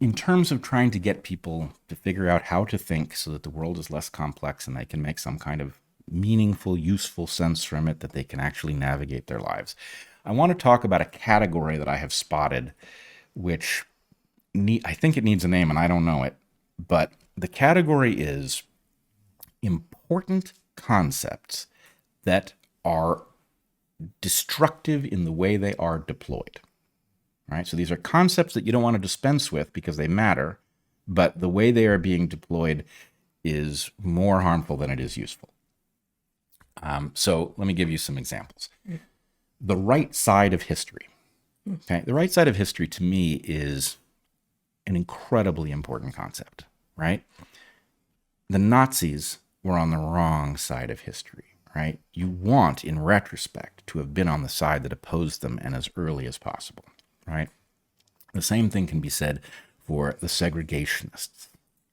in terms of trying to get people to figure out how to think so that the world is less complex and they can make some kind of meaningful, useful sense from it, that they can actually navigate their lives, I want to talk about a category that I have spotted, which I think it needs a name and I don't know it, but the category is important concepts that are destructive in the way they are deployed. Right? So these are concepts that you don't want to dispense with because they matter, but the way they are being deployed is more harmful than it is useful. So let me give you some examples. The right side of history. Okay, the right side of history to me is an incredibly important concept, right? The Nazis were on the wrong side of history, right? You want, in retrospect, to have been on the side that opposed them and as early as possible. Right? The same thing can be said for the segregationists,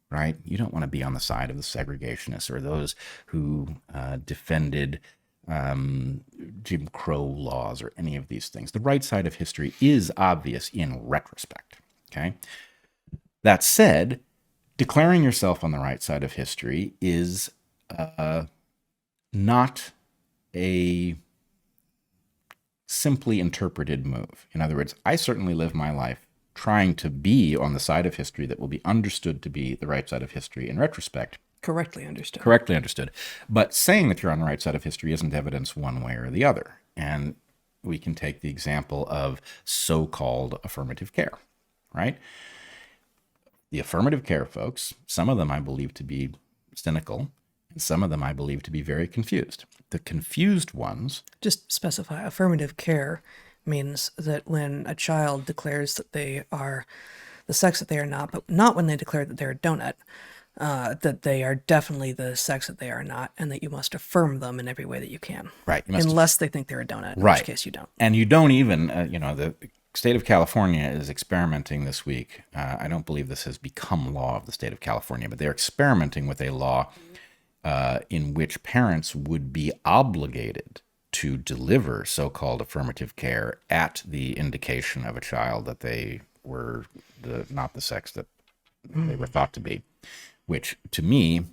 right? You don't want to be on the side of the segregationists or those who defended Jim Crow laws or any of these things. The right side of history is obvious in retrospect, okay? That said, declaring yourself on the right side of history is not a simply interpreted move. In other words, I certainly live my life trying to be on the side of history that will be understood to be the right side of history in retrospect. Correctly understood. Correctly understood. But saying that you're on the right side of history isn't evidence one way or the other. And we can take the example of so-called affirmative care, right? The affirmative care folks, some of them I believe to be cynical, and some of them I believe to be very confused. The confused ones... Just specify, affirmative care means that when a child declares that they are the sex that they are not, but not when they declare that they're a donut, that they are definitely the sex that they are not, and that you must affirm them in every way that you can. Right. Unless they think they're a donut, in right. which case you don't. And you don't even, the state of California is experimenting this week. I don't believe this has become law of the state of California, but they're experimenting with a law in which parents would be obligated to deliver so-called affirmative care at the indication of a child that they were not the sex that they were thought to be, which to me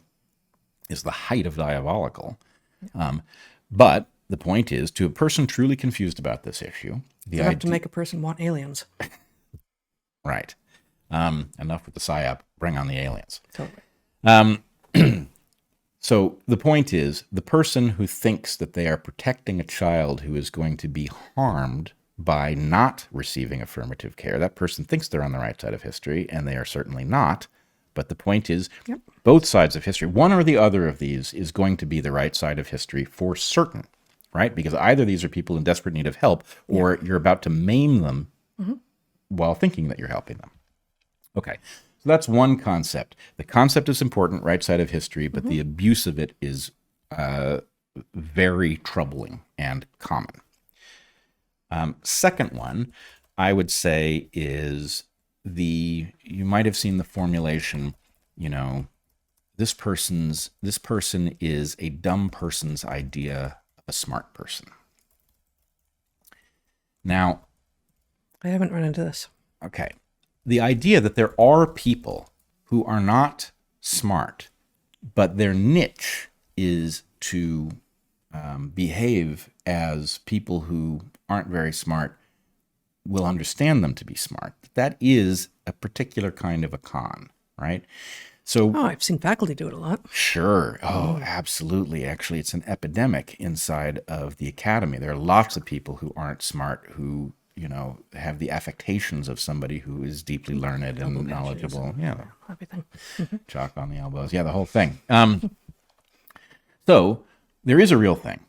is the height of diabolical. But the point is, to a person truly confused about this issue, you have to make a person want aliens. Right. Enough with the psyop. Bring on the aliens. Totally. So the point is, the person who thinks that they are protecting a child who is going to be harmed by not receiving affirmative care, that person thinks they're on the right side of history, and they are certainly not. But the point is, both sides of history, one or the other of these is going to be the right side of history for certain, right? Because either these are people in desperate need of help, or you're about to maim them while thinking that you're helping them. Okay. So that's one concept. The concept is important, right side of history, but the abuse of it is very troubling and common. Second one, I would say, is you might have seen the formulation, this person is a dumb person's idea of a smart person. Now, I haven't run into this. Okay. The idea that there are people who are not smart, but their niche is to behave as people who aren't very smart will understand them to be smart. That is a particular kind of a con, right? So, I've seen faculty do it a lot. Sure. Oh, absolutely. Actually, it's an epidemic inside of the academy. There are lots of people who aren't smart who have the affectations of somebody who is deeply learned and knowledgeable. Yeah. Everything. Chalk on the elbows. Yeah, the whole thing. So there is a real thing,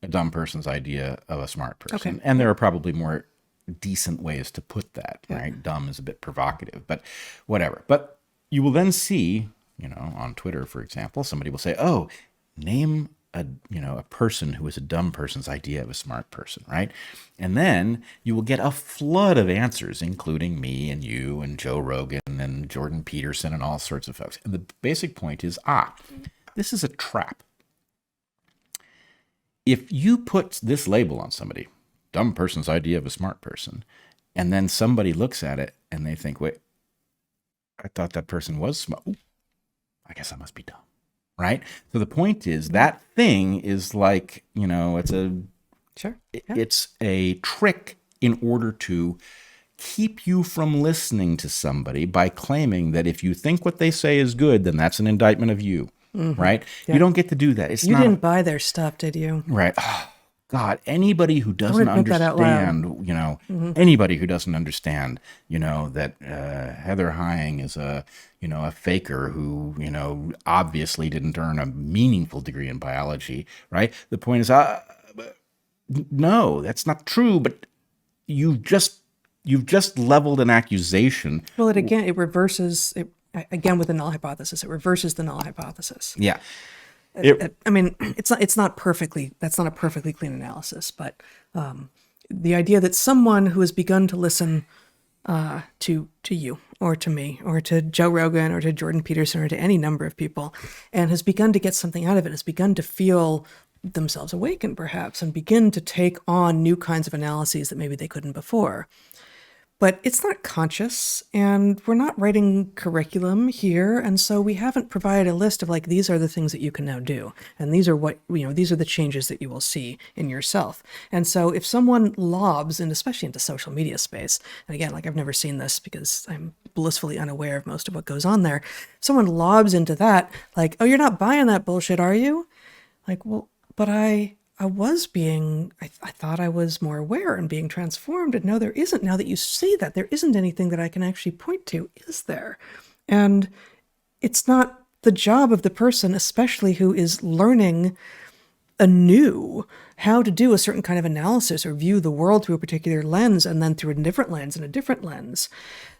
a dumb person's idea of a smart person. Okay. And there are probably more decent ways to put that, right? Dumb is a bit provocative, but whatever. But you will then see, on Twitter, for example, somebody will say, oh, name a person who is a dumb person's idea of a smart person, right? And then you will get a flood of answers, including me and you and Joe Rogan and Jordan Peterson and all sorts of folks. And the basic point is, this is a trap. If you put this label on somebody, dumb person's idea of a smart person, and then somebody looks at it and they think, wait, I thought that person was smart. Ooh, I guess I must be dumb. Right? So the point is that thing is like, it's Sure. Yeah. it's a trick in order to keep you from listening to somebody by claiming that if you think what they say is good, then that's an indictment of you. Right? Yeah. You don't get to do that. It's You not didn't buy their stuff, did you? right. Oh, God, anybody who doesn't admit that out loud. understand, anybody who doesn't understand, that Heather Hying is a faker who, obviously didn't earn a meaningful degree in biology, right? The point is, no, that's not true, but you've just leveled an accusation. Well, it reverses it again with the null hypothesis. It reverses the null hypothesis. Yeah. I mean, it's not perfectly. That's not a perfectly clean analysis, but the idea that someone who has begun to listen to you or to me or to Joe Rogan or to Jordan Peterson or to any number of people, and has begun to get something out of it, has begun to feel themselves awaken, perhaps, and begin to take on new kinds of analyses that maybe they couldn't before. But it's not conscious, and we're not writing curriculum here, and so we haven't provided a list of like, these are the things that you can now do, and these are these are the changes that you will see in yourself. And so if someone lobs, and especially into social media space, and again, like I've never seen this because I'm blissfully unaware of most of what goes on there, someone lobs into that, like, oh, you're not buying that bullshit, are you? Like, well, but I thought I was more aware and being transformed. And no, there isn't. Now that you say that, there isn't anything that I can actually point to, is there? And it's not the job of the person, especially who is learning anew how to do a certain kind of analysis or view the world through a particular lens and then through a different lens and a different lens,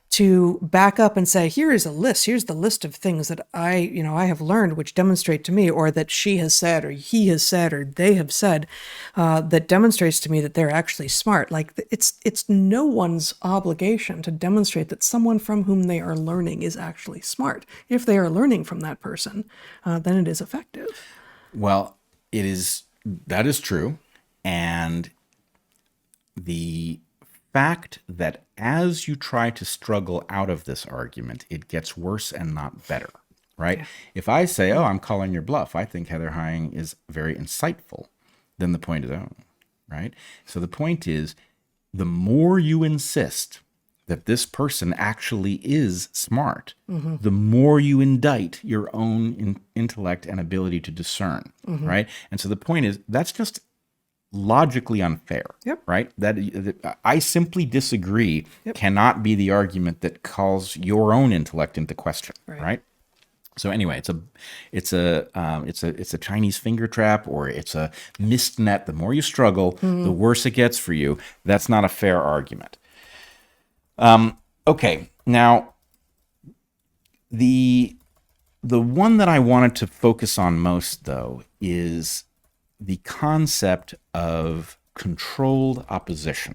to back up and say, here's the list of things that I have learned which demonstrate to me, or that she has said, or he has said, or they have said, that demonstrates to me that they're actually smart. Like, it's no one's obligation to demonstrate that someone from whom they are learning is actually smart. If they are learning from that person, then it is effective. Well, that is true. And the fact that as you try to struggle out of this argument, it gets worse and not better, right? Yeah. If I say, oh, I'm calling your bluff, I think Heather Hying is very insightful, then the point is, oh, right? So the point is, the more you insist that this person actually is smart, the more you indict your own intellect and ability to discern, right? And so the point is, that's just logically unfair, right? That I simply disagree cannot be the argument that calls your own intellect into question, right? So anyway, it's a Chinese finger trap, or it's a mist net. The more you struggle, the worse it gets for you. That's not a fair argument. Okay, now the one that I wanted to focus on most, though, is the concept of controlled opposition.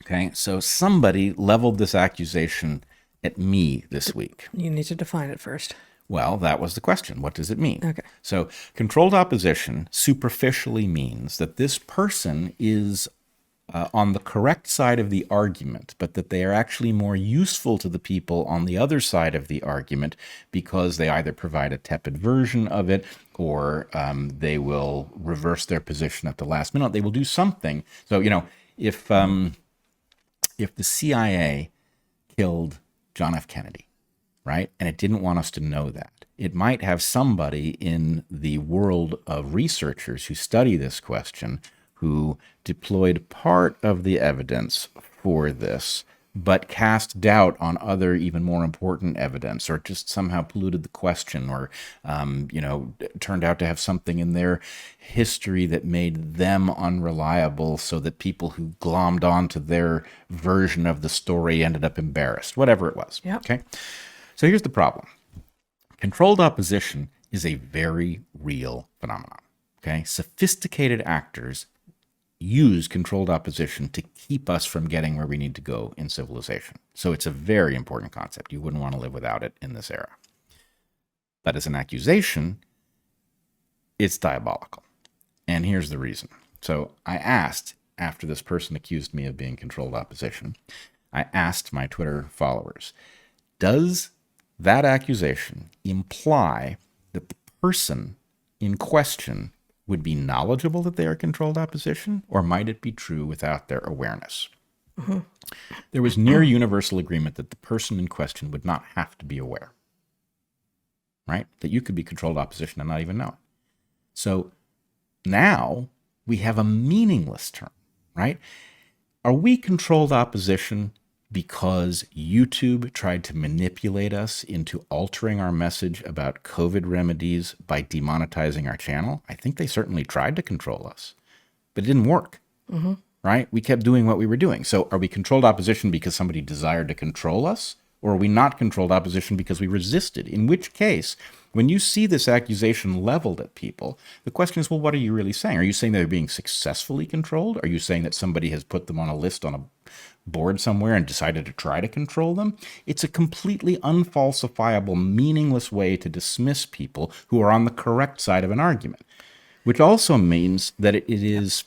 Okay, so somebody leveled this accusation at me this week. You need to define it first. Well, that was the question. What does it mean? Okay. So controlled opposition superficially means that this person is on the correct side of the argument, but that they are actually more useful to the people on the other side of the argument because they either provide a tepid version of it, or they will reverse their position at the last minute. They will do something. So, if the CIA killed John F. Kennedy, right, and it didn't want us to know that, it might have somebody in the world of researchers who study this question who deployed part of the evidence for this, but cast doubt on other even more important evidence, or just somehow polluted the question, or turned out to have something in their history that made them unreliable, so that people who glommed onto their version of the story ended up embarrassed, whatever it was. Yep. Okay, so here's the problem. Controlled opposition is a very real phenomenon. Okay, sophisticated actors use controlled opposition to keep us from getting where we need to go in civilization. So it's a very important concept. You wouldn't want to live without it in this era. But as an accusation, it's diabolical. And here's the reason. So I asked, after this person accused me of being controlled opposition, I asked my Twitter followers, does that accusation imply that the person in question would be knowledgeable that they are controlled opposition, or might it be true without their awareness? Mm-hmm. There was near universal agreement that the person in question would not have to be aware, right? That you could be controlled opposition and not even know it. So now we have a meaningless term, right? Are we controlled opposition because YouTube tried to manipulate us into altering our message about COVID remedies by demonetizing our channel? I think they certainly tried to control us, but it didn't work, right? We kept doing what we were doing. So are we controlled opposition because somebody desired to control us? Or are we not controlled opposition because we resisted? In which case, when you see this accusation leveled at people, the question is, well, what are you really saying? Are you saying they're being successfully controlled? Are you saying that somebody has put them on a list on a board somewhere and decided to try to control them? It's a completely unfalsifiable, meaningless way to dismiss people who are on the correct side of an argument, which also means that it is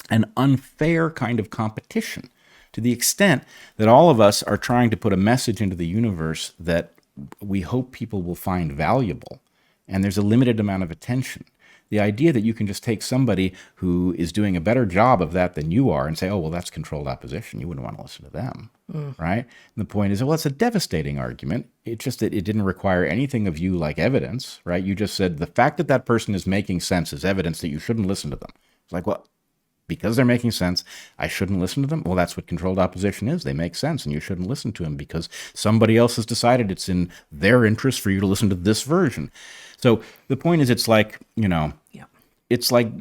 an unfair kind of competition, to the extent that all of us are trying to put a message into the universe that we hope people will find valuable, and there's a limited amount of attention. The idea that you can just take somebody who is doing a better job of that than you are and say, oh, well, that's controlled opposition. You wouldn't want to listen to them, right? And the point is, well, it's a devastating argument. It's just that it didn't require anything of you like evidence, right? You just said the fact that that person is making sense is evidence that you shouldn't listen to them. It's like, well, because they're making sense, I shouldn't listen to them? Well, that's what controlled opposition is. They make sense, and you shouldn't listen to them because somebody else has decided it's in their interest for you to listen to this version. So the point is, it's like, it's like,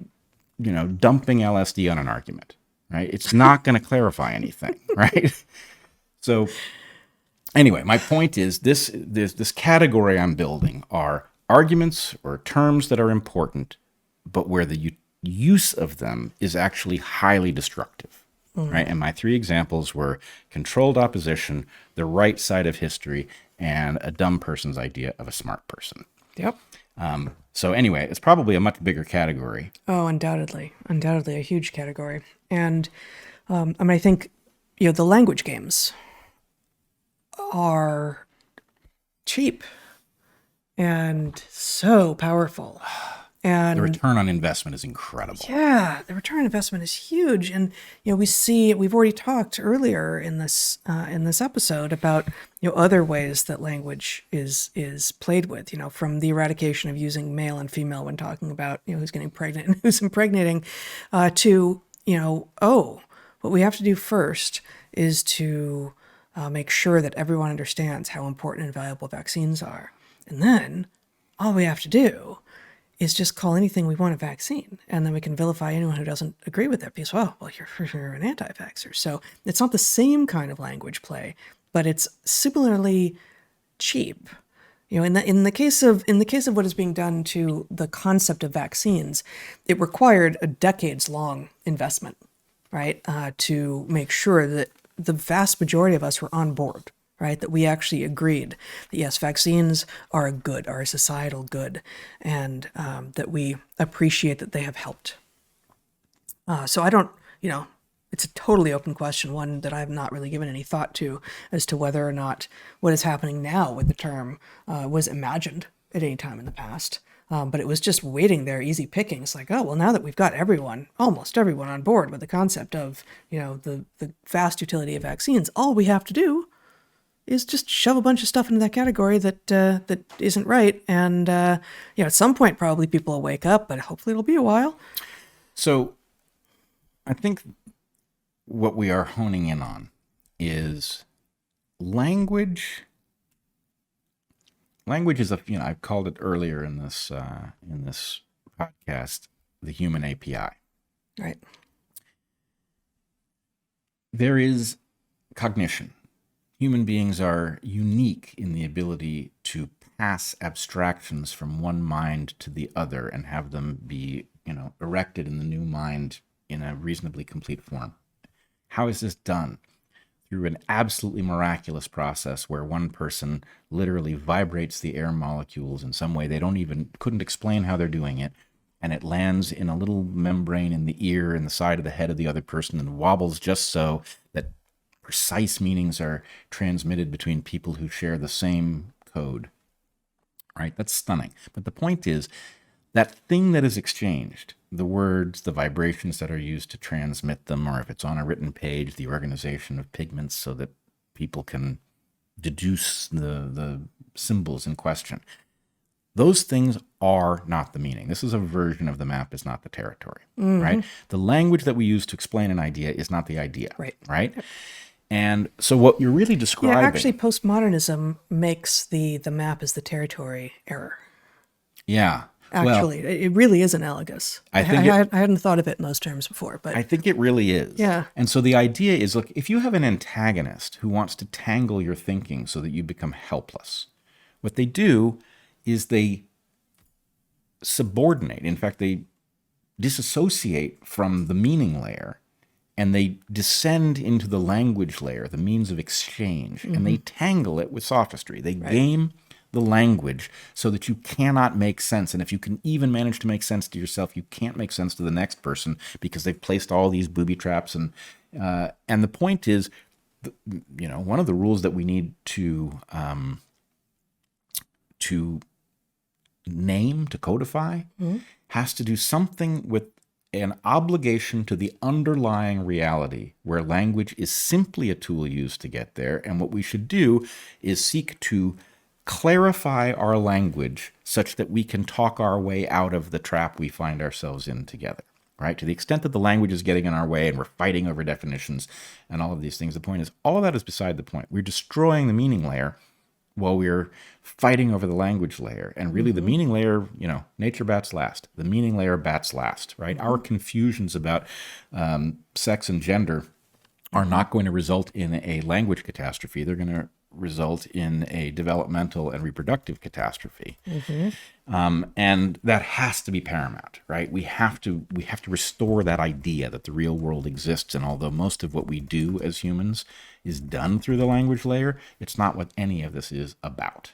dumping LSD on an argument, right? It's not going to clarify anything, right? So anyway, my point is this category I'm building are arguments or terms that are important, but where the use of them is actually highly destructive, right? And my three examples were controlled opposition, the right side of history, and a dumb person's idea of a smart person. Yep. So anyway, it's probably a much bigger category. Oh, undoubtedly a huge category. And I think, the language games are cheap and so powerful. And the return on investment is incredible. Yeah, the return on investment is huge. And, we've already talked earlier in this episode about, other ways that language is played with, from the eradication of using male and female when talking about, who's getting pregnant and who's impregnating, to, what we have to do first is to make sure that everyone understands how important and valuable vaccines are. And then all we have to do is just call anything we want a vaccine, and then we can vilify anyone who doesn't agree with it because, well, you're an anti-vaxxer. So it's not the same kind of language play, but it's similarly cheap. In the case of what is being done to the concept of vaccines, it required a decades-long investment, right, to make sure that the vast majority of us were on board. Right, that we actually agreed that yes, vaccines are a societal good, and that we appreciate that they have helped. So I don't, it's a totally open question, one that I've not really given any thought to as to whether or not what is happening now with the term was imagined at any time in the past. But it was just waiting there, easy pickings. Like, oh, well, now that we've got almost everyone on board with the concept of, the vast utility of vaccines, all we have to do is just shove a bunch of stuff into that category that isn't right. And, at some point, probably people will wake up, but hopefully it'll be a while. So I think what we are honing in on is language. Language is I've called it earlier in this podcast, the human API. Right. There is cognition. Human beings are unique in the ability to pass abstractions from one mind to the other and have them be, erected in the new mind in a reasonably complete form. How is this done? Through an absolutely miraculous process where one person literally vibrates the air molecules in some way they couldn't explain how they're doing it, and it lands in a little membrane in the ear and the side of the head of the other person and wobbles just so that precise meanings are transmitted between people who share the same code, right? That's stunning. But the point is, that thing that is exchanged, the words, the vibrations that are used to transmit them, or if it's on a written page, the organization of pigments so that people can deduce the symbols in question. Those things are not the meaning. This is a version of the map, is not the territory, right? The language that we use to explain an idea is not the idea, right? And so what you're really describing... Yeah, actually, postmodernism makes the map as the territory error. Yeah. Actually, it really is analogous. I hadn't thought of it in those terms before, but... I think it really is. Yeah. And so the idea is, look, if you have an antagonist who wants to tangle your thinking so that you become helpless, what they do is they subordinate. In fact, they disassociate from the meaning layer and they descend into the language layer, the means of exchange, and they tangle it with sophistry. They game the language so that you cannot make sense. And if you can even manage to make sense to yourself, you can't make sense to the next person because they've placed all these booby traps. And the point is, one of the rules that we need to name, to codify, has to do something with an obligation to the underlying reality where language is simply a tool used to get there. And what we should do is seek to clarify our language such that we can talk our way out of the trap we find ourselves in together, right? To the extent that the language is getting in our way and we're fighting over definitions and all of these things, the point is, all of that is beside the point. We're destroying the meaning layer while we're fighting over the language layer. And really the meaning layer, nature bats last. The meaning layer bats last, right? Our confusions about sex and gender are not going to result in a language catastrophe. They're going to result in a developmental and reproductive catastrophe. And that has to be paramount, right? We have to restore that idea that the real world exists. And although most of what we do as humans is done through the language layer, it's not what any of this is about.